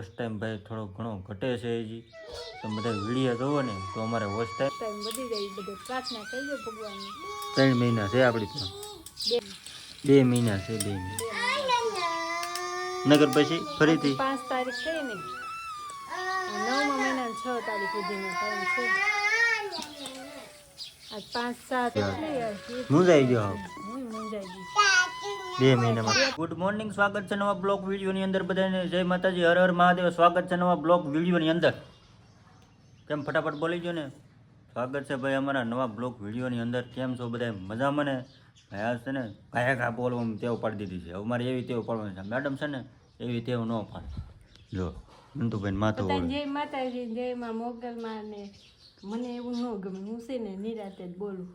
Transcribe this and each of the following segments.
Watch time ભાઈ થોડો ઘણો ઘટે છે હજી. તમે બધા વિડીયો જોવો ને તો અમારે વોચ ટાઈમ વધી જાય. બધે પ્રાર્થના કરજો ભગવાનની. 3 મહિના છે આપણી તો. 2 મહિના છે 2 મહિના. નગર પછી ફરીથી 5 તારીખ થઈ ને 9મા મહિનાની 6 તારીખ સુધીનો ટાઈમ છે. આજ 5-7 એટલે મુંજાઈ ગયો. હું મુંજાઈ ગઈ. 2 મહિનામાં. ગુડ મોર્નિંગ, સ્વાગત છે નવા બ્લોગ વિડીયોની અંદર. બધાને જય માતાજી, હર હર મહાદેવ. સ્વાગત છે નવા બ્લોગ વિડીયોની અંદર. કેમ ફટાફટ બોલી ગયો ને. સ્વાગત છે ભાઈ અમારા નવા બ્લોગ વિડીયોની અંદર. કેમ છો બધા મજામાં ને? ભાઈ આજ છે ને ભાઈ ઘા બોલવાનું ટેવ પાડી દીધી છે. અમારે એવી ટેવ પાડવાની છે. મેડમ છે ને એવી ટેવ ન પાડે. જો મંતુભાઈ માથું બધાને જય માતાજી, જય માં મોગલમાં. ને મને એવું ન ગમે. હું છે ને નિરાતે જ બોલું.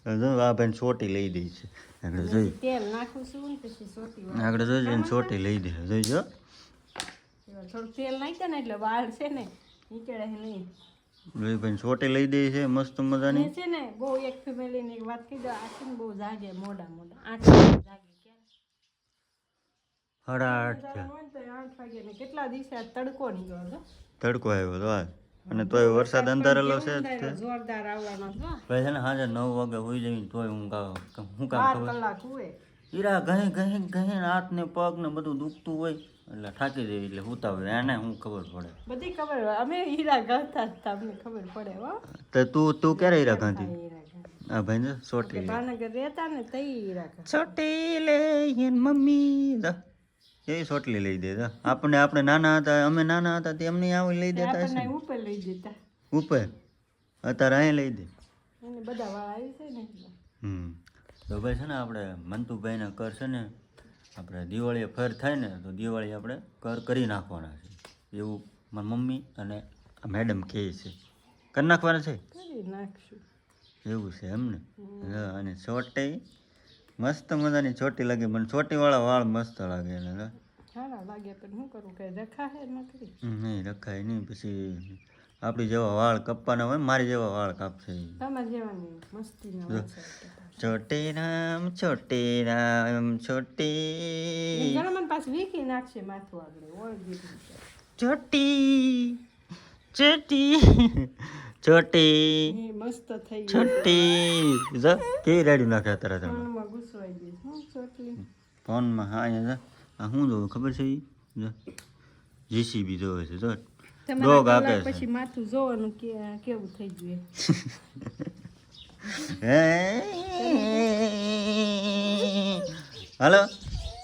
આ ભાઈ ચોટી લઈ દઈ છે. આગળ જોઈ તેલ નાખું છું ને પછી સોટી આગળ જોઈ ચોટી લઈ દે. જોઈજો થોડું તેલ નાખ્યા ને એટલે વાળ છે ને નીકળે નહીં. ભાઈ ચોટી લઈ દે છે મસ્ત મજાની. છે ને બહુ એક ફેમિલી ની વાત કહી દો. આખી બહુ જાગે મોડા 8 જાગે. 8:30 8 વાગે ને કેટલા દિવસે આ તડકો નીકળ્યો છે. તડકો આવ્યો તો આજ. અને તોય વરસાદ અંધારેલો છે. જોરદાર આવવાનો છે. ભાઈ છે ને સાંજે 9 વાગે હોઈ જઈને તોય હું કામ 12 કલાક હોય. હીરા ઘહી હાથ ને પગ ને બધું દુખતું હોય એટલે થાકી જાય એટલે હુતા હોય. એને હું ખબર પડે બધી ખબર હોય. અમે હીરા ગણતા હતા, અમને ખબર પડે. તો તું ક્યારે હીરા ગાંધી? આ ભાઈ ને સોટી ભાવનગર રહેતા ને તઈ હીરા સોટી લે મમ્મી એ સોટલી લઈ દે. આપણે નાના હતા, અમે નાના હતા તે અમને આવી લઈ દેતા હશે. ઉપર લઈ દેતા. ઉપર અત્યારે અહીં લઈ દે. એને બધા વાળા આવી છે ને. તો ભાઈ છે ને આપણે મંતુભાઈના કર છે ને આપણે દિવાળીએ ફેર થાય ને તો દિવાળી આપણે કર કરી નાખવાના છે એવું મારી મમ્મી અને મેડમ કહે છે. કરી નાખવાના છે. કરી નાખશું એવું છે એમ ને. અને ચોટી મસ્ત મજાની ચોટી લાગે મને. ચોટીવાળા વાળ મસ્ત લાગે એને. સારા લાગે પણ શું કરું કે રખાય નકરી. નહીં રખાય નહીં. પછી આપણી જેવા વાળ કપવાના હોય, મારી જેવા વાળ કાપશે. તમારે જેવાની મસ્તીના છોટી રામ છોટી ગણમન પાસે વીખી નાખશે માથું આગળ ઓળગી છોટી છોટી છોટી મસ્ત થઈ છોટી જો કેવી રેડી નાખે તરત ફોનમાં ઘૂસવાઈ ગઈ હું ચોટલી ફોનમાં. હા અહીંયા આ શું જોવું ખબર છે? જો જીસીબી જોવે છે. જો ડોગ આપે છે. પછી માથું જોવાનું કેવું થઈ ગયું. હાલો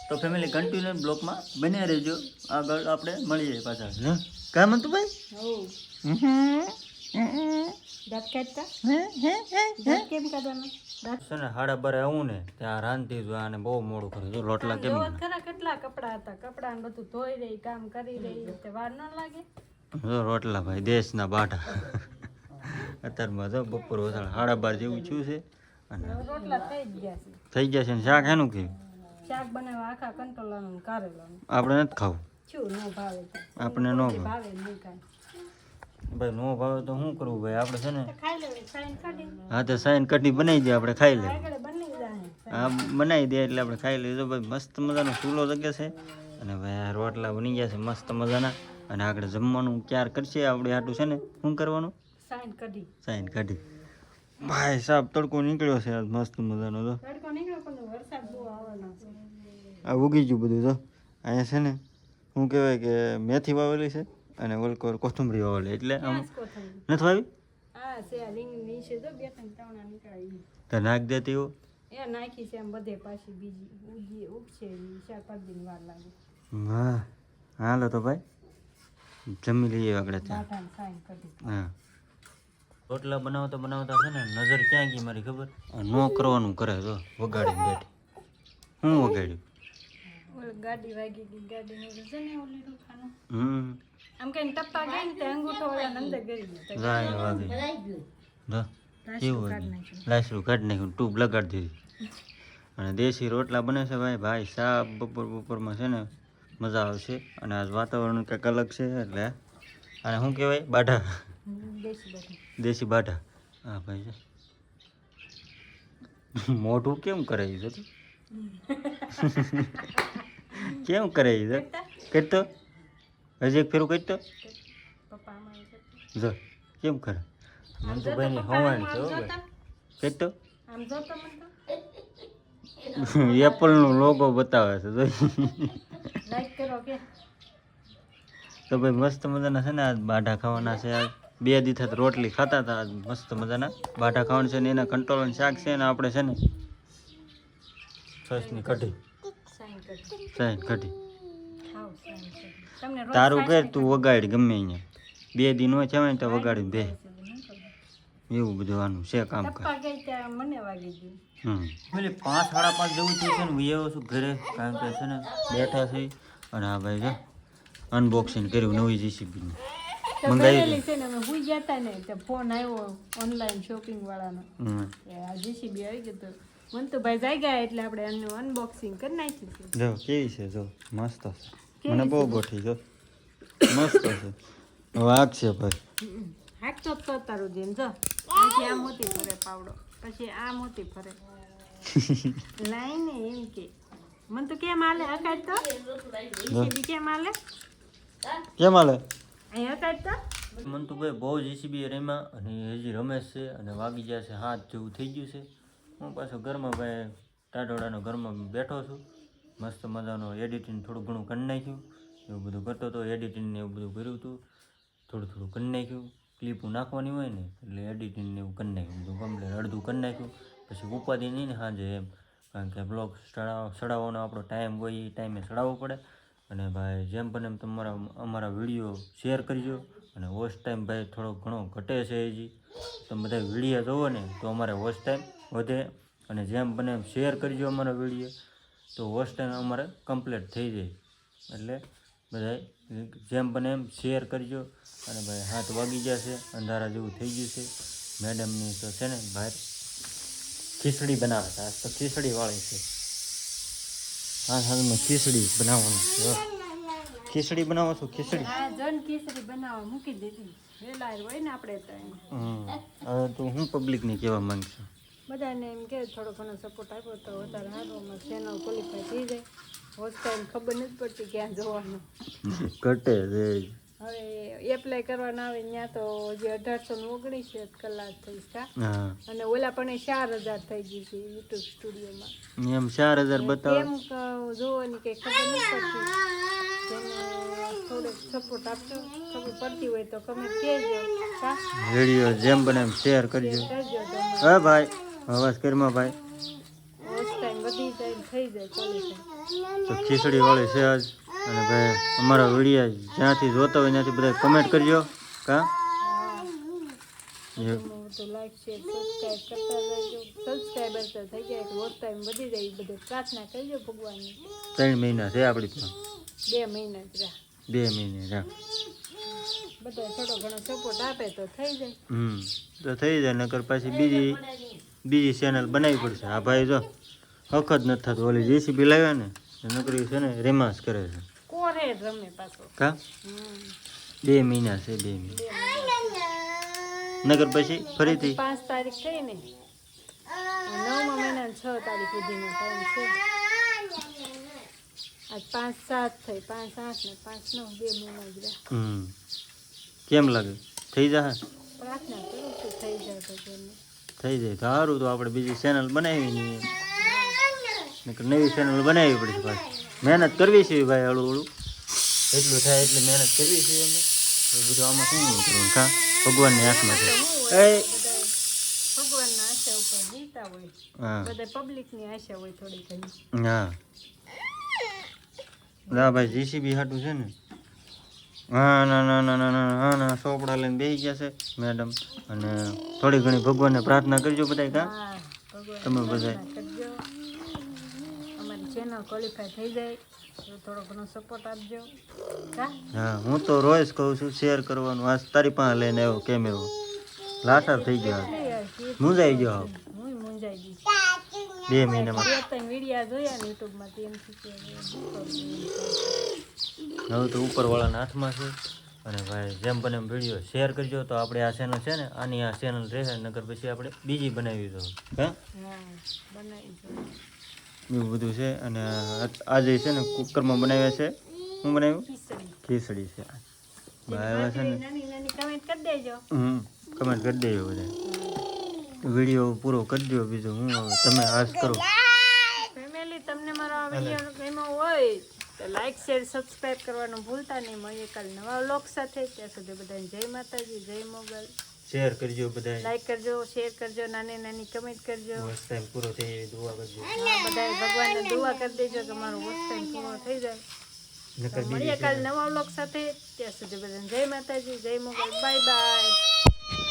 તો ફેમિલી કન્ટિન્યુ બ્લોકમાં બને રહેજો. આગળ આપણે મળીએ પાછા. કામ હતું ભાઈ દાંત કાઢતા કેમ કાઢવાના? છે ને 12:30 આવું ને ત્યાં રાંધતી જ અને બહુ મોડું કરે. જો રોટલા કેમ ખરા કેટલા કપડા હતા. કપડા ને બધું ધોઈ રહી કામ કરી રહી તે વાર ન લાગે. જો રોટલા ભાઈ દેશના બાટા. અત્યારમાં જો બપોર 12:30 જેવું થયું છે અને રોટલા થઈ જ ગયા છે. થઈ ગયા છે ને શાક એનું કે શાક બનાવવા આખા કંટોલાનું કારેલાનું. આપણે નથી ખાવું. શું ન ભાવે તો આપણે ન ભાવે નહીં કાંઈ. ભાઈ નો ભાવે તો શું કરવું ભાઈ? આપણે છે ને ખાઈ લેવી સાઈન કાઢી હા તો સાઈન કટની બનાવી દે, આપણે ખાઈ લઈએ. આગળ બની જાય. હા બનાવી દે એટલે આપણે ખાઈ લઈએ. તો ભાઈ મસ્ત મજાનો ચૂલો જગે છે અને ભાઈ આ રોટલા બની ગયા છે મસ્ત મજાના. અને આગળ જમવાનું ક્યાર કરશે આપણે આટલું છે ને શું કરવાનું? સાઈન કાઢી. સાઈન કાઢી. ભાઈ સાહેબ તડકો નીકળ્યો છે આજ મસ્ત મજાનો. તો તડકો નીકળ્યો પણ વરસાદ બહુ આવવાનો છે. આ ઉગી ગયું બધું. તો અહીંયા છે ને શું કહેવાય કે મેથી વાવેલી છે અને ઓલકોર કોથમરી વાવેલી એટલે આમ નથી વાવી. હા છે રીંગ નીચે તો 2-3 તાવણા નીકળાય. તો નાખ દેતી હો એ નાખી છે એમ બધે પાછી બીજી ઉગશે 4-5 દિન વાર લાગે. વાહ હાલો તો ભાઈ જમી લઈએ આગળ ત્યાં. બાટાને સાઈન કાઢી. હા રોટલા બનાવતા બનાવતા છે ને નજર ક્યાં ગઈ મારી ખબર? નો કરવાનું કરે જો વગાડીને બેઠી. હું વગાડ્યું? ગાડી વાગી ગઈ. ગાડીનું વજન ને ઓલી રૂખાનું આમ કઈ ટપ્પા ગઈ ને તે અંગૂઠો વાળા અંદર ગરી ગયો. જાય વાગી જો કેવું લાસરું કાઢી નાખ્યું, ટ્યુબ લગાડી દીધી. અને દેશી રોટલા બને છે ભાઈ. સાપ બપોરમાં છે ને મજા આવશે. અને આજ વાતાવરણ કંઈક અલગ છે એટલે અને શું કહેવાય બાઢા, દેશી બાઢા. હા ભાઈ છે મોઢું કેમ કરાવી છે? કેમ કરાવી છે? કરતો હજી એક ફેરું કહી તો પપ્પા અમારે જો કેમ કરે આમ મંતુભાઈની જોતા હવાણ પપ્પા છે હો આમ ભાઈ જોતા કહી તો આમ જોતો મને એપલનો લોગો બતાવે છે જોઈ લાઈક કરો કે તો ભાઈ મસ્ત મજાના છે ને આજ બાઢા ખાવાના છે આજ 2 દી થયા રોટલી ખાતા હતા આજ મસ્ત મજાના બાઢા ખાવાના છે ને એના કંટ્રોલ શાક છે ને આપણે છે ને છસની કઢી સાઈન કરી કઢી ખાવ સાઈન કરી તમને રોજ તારું સાઈન ઘર તું વગાડ ગમે અહીંયા 2 દી નો છે ને તો વગાડીને બે એવું બધું આનું છે કામ કર ટપ્પા ગઈ ત્યાં મને વાગી ગયું પેલી 5 સાડા 5 જેવું થયું છે ને હું આવ્યો છું ઘરે કારણ કે છે ને બેઠા છે અને આ ભાઈ છે અનબોક્સિંગ કર્યું નવી જીસીબી તો ભરેલી છે ને અમે ભૂઈ ગયા હતા ને તો ફોન આવ્યો ઓનલાઈન શોપિંગ વાળાનો કે આ જીસીબી આવી ગયું તો મંતુભાઈ જાય ગયા એટલે આપણે એનું અનબોક્સિંગ કરી નાખ્યું છે જો કેવી છે જો મસ્ત છે મને બહુ ગોઠી જો મસ્ત છે વાઘ છે ભાઈ હાકતો તો તારું જેમ જો પછી આ મોતી ફરે પાવડો પછી આ મોતી ફરે લાઈને એમ કે મને તો કેમ હાલે હકાય તો જીસીબી કેમ હાલે કેમ હાલે અહીં હકાય તો મંતુભાઈ બહુ જીસીબી રમ્યા અને હજી રમે છે અને વાગી ગયા છે 7 જેવું થઈ ગયું છે હું પાછો ઘરમાં ભાઈ ટાઢોળાનો ઘરમાં બેઠો છું મસ્ત મજાનો એડિટિંગ થોડું ઘણું કરી નાખ્યું એવું બધું કરતો હતો એડિટિંગ ને એવું બધું કર્યું હતું થોડું થોડું કરી નાખ્યું ક્લિપો નાખવાની હોય ને એટલે એડિટિંગ ને એવું કરી નાખ્યું બધું કમ્પ્લીટ અડધું કરી નાખ્યું પછી ઉપાધિ નહીં ને સાંજે એમ કારણ કે બ્લોગ ચડાવવાનો આપણો ટાઈમ હોય એ ટાઈમે ચડાવવો પડે અને ભાઈ જેમ બને એમ અમારા વિડીયો શેર કરજો અને વોચ ટાઈમ ભાઈ થોડો ઘણો ઘટે છે હજી તમે બધા વિડીયો જોવો ને તો અમારે વોચ ટાઈમ વધે અને જેમ બને એમ શેર કરજો અમારા વિડીયો તો વોચ ટાઈમ અમારે કમ્પ્લીટ થઈ જાય એટલે બધા જેમ બને એમ શેર કરજો અને ભાઈ 7 વાગી ગયા છે અંધારા જેવું થઈ ગયું છે મેડમની તો છે ને બહાર ખીચડી બનાવે છે આજ તો ખીચડી વાળી છે હાલમાં ખીચડી બનાવવાનું છે ખીચડી બનાવો છો ખીચડી હા જન ખીચડી બનાવવા મૂકી દીધી વેલા હોય ને આપણે તો એમ. હવે તો હું પબ્લિકને કહેવા માંગશું બધાને એમ કે થોડો ઘણો સપોર્ટ આપ્યો તો વધારે સારું અમારે ચેનલ ક્વોલિફાય થઈ જાય હોસ્ટ ટાઈમ ખબર નથી પડતી ક્યાં જવાનું ઘટે છે હવે એપ્લાય કરવાના આવે ત્યાં તો હજી 1839 કલાક થઈ છે હા અને ઓલા પણ 4000 થઈ ગઈ છે યુટ્યુબ સ્ટુડિયોમાં એમ 4000 બતાવો કેમ જોવાની કંઈ ખબર નથી પડતી તેને થોડોક સપોર્ટ આપજો ખબર પડતી હોય તો કમેન્ટ કહેજો કા વિડીયો જેમ બને એમ શેર કરજો કરજો તો હા ભાઈ અવાજ કરમાં ભાઈ હોસ્ટ ટાઈમ વધી જાય ને થઈ જાય ક્વોલિફાય તો ખીચડી વાળી છે આજ અને ભાઈ અમારા વિડીયો જ્યાંથી જોતા હોય ત્યાંથી બધા કમેન્ટ કરજો કા તો લાઈક શેર સબસ્ક્રાઇબ કરતા રહેજો સબસ્ક્રાઇબર તો થઈ જાય તો હોસ્ટ ટાઈમ વધી જાય એ બધે પ્રાર્થના કરજો ભગવાનની 3 મહિના છે આપણી પાસે 2 મહિના જ રાહ 2 મહિને રાખ બધા થોડો ઘણો સપોર્ટ આપે તો થઈ જાય તો થઈ જાય નકર પાછી બીજી ચેનલ બનાવવી પડશે આ ભાઈ જો વખત નથી થતું ઓલી જેસીબી લાવ્યા ને નકરી છે ને રેમાસ કરે છે કોરે રમે પાછો કા 2 મહિના છે 2 મહિના નગર પછી ફરીથી 5 તારીખ થઈ ને 9મા મહિના 6 તારીખ સુધીનો ટાઈમ છે આજ 5-7 થઈ 5-8 ને 5-9 2 મહિના જ રહ્યા કેમ લાગે થઈ જાય પ્રાર્થના કરું છું થઈ જાય તો તેમને થઈ જાય તો સારું તો આપણે બીજી ચેનલ બનાવી નહીં નકર નવી ચેનલ બનાવવી પડશે પાછી મહેનત કરવી છે ભાઈ હળવું હળવું એટલું થાય એટલે મહેનત કરવી છે અમે તો બધું આમાં શું કરવું કા ભગવાનની હાથમાં છે એ ભગવાનના આશા ઉપર જીતા હોય હા બધા પબ્લિકની આશા હોય થોડી ઘણી હા ના ભાઈ જીસીબી હાટું છે ને હા ના ચોપડા લઈને બેસી ગયા છે મેડમ અને થોડી ઘણી ભગવાનને પ્રાર્થના કરજો બધા કા હા ભગવાન તમે બધા કરજો અમારી ચેનલ ક્વોલિફાય થઈ જાય તો થોડો ઘણો સપોર્ટ આપજો કા હા હું તો રોજ કહું છું શેર કરવાનું આજ તારી પાસે લઈને આવ્યો કેમેરો લાસાર થઈ ગયો મુંજાઈ ગયો હાવ હું મૂંઝાઈ ગઈ 2 મહિનામાં 2-3 વિડીયા જોયા ને યુટ્યુબમાં એમથી કે હવે તો ઉપરવાળાના હાથમાં છે અને ભાઈ જેમ બને એમ વિડીયો શેર કરજો તો આપણે આ ચેનલ છે ને આની આ ચેનલ રહેશે નકર પછી આપણે બીજી બનાવી દો હા હા બનાવી જો એવું બધું છે અને આજે છે ને કુકરમાં બનાવ્યા છે શું બનાવ્યું? ખીચડી. ખીચડી છે ભાઈ છે ને નાની નાની કમેન્ટ કરી દેજો. કમેન્ટ કરી દેજો બધા. વિડીયો પૂરો કરી દો. બીજું હું હવે તમે આશ કરો. ફેમિલી તમને મારો વિડીયો ગમ્યો હોય તો લાઈક શેર સબસ્ક્રાઇબ કરવાનું ભૂલતા નહીં. મળીએ કાલ નવા વ્લોગ સાથે. ત્યાં સુધી બધાને જય માતાજી, જય મોગલ. શેર કરજો બધા. લાઈક કરજો, શેર કરજો, નાની નાની કમેન્ટ કરજો. વોચ ટાઈમ પૂરો થઈ જાય દુઆ કરજો. બધાએ ભગવાનને દુઆ કરી દેજો કે મારો વોચ ટાઈમ પૂરો થઈ જાય. નકર મળીએ બીજી કાલ નવા વ્લોગ સાથે. ત્યાં સુધી બધાને જય માતાજી, જય મોગલ. Bye bye.